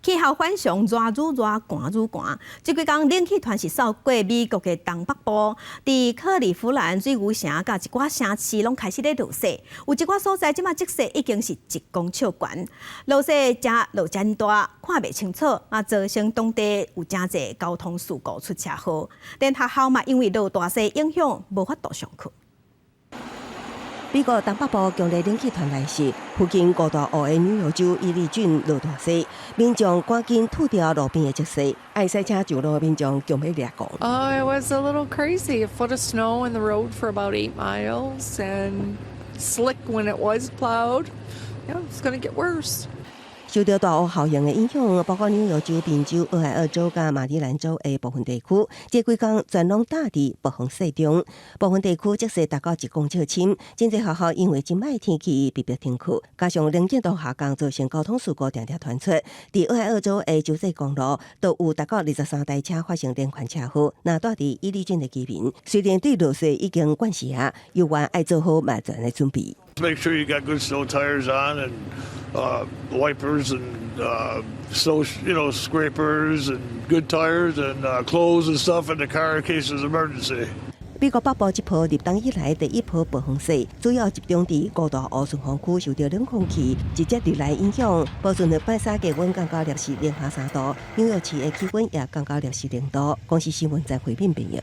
气候反常，热愈热，寒愈寒。这几天冷气团是扫过美国的东北部，伫克利夫兰、水牛城甲一寡城市拢开始咧落雪，有一寡所在即马积雪已经是1公尺悬，落雪加落真大，看袂清楚，造成当地有真侪交通事故出车祸，连学校嘛因为落大雪影响，无法度上课。 美国东北部强烈冷气团来袭，附近高大湖的纽约州伊利郡落大雪，民众赶紧吐掉路边的积雪，爱赛车上路的民众强要掠过。Oh, it was a little crazy. A foot of snow in the road for about 8 miles and slick when it was plowed. Yeah, it's going to get worse. 受到大雾效应的影响，包括纽约州、宾州、俄亥俄州甲马里兰州的部分地区，这几天全拢大伫暴风雪中。部分地区积雪达到1公尺深，真侪学校因为即摆天气被迫停课，加上能见度下降，造成交通事故常常传出。伫俄亥俄州的州际公路，都有达到23台车发生连环车祸。那住伫伊利郡的居民，虽然对落雪已经惯习啊，犹原爱做好万全的准备。 Make sure you got good snow tires on and wipers and snow, scrapers and good tires and clothes and stuff in the car in case there's an emergency. 美国北部这波入冬以来第一波暴风雪，主要集中伫高大乌顺风区，受到冷空气直接入来影响。波士顿拜沙气温降到摄氏零下3度，纽约市的气温也降到摄氏0度。广西新闻在回应朋友。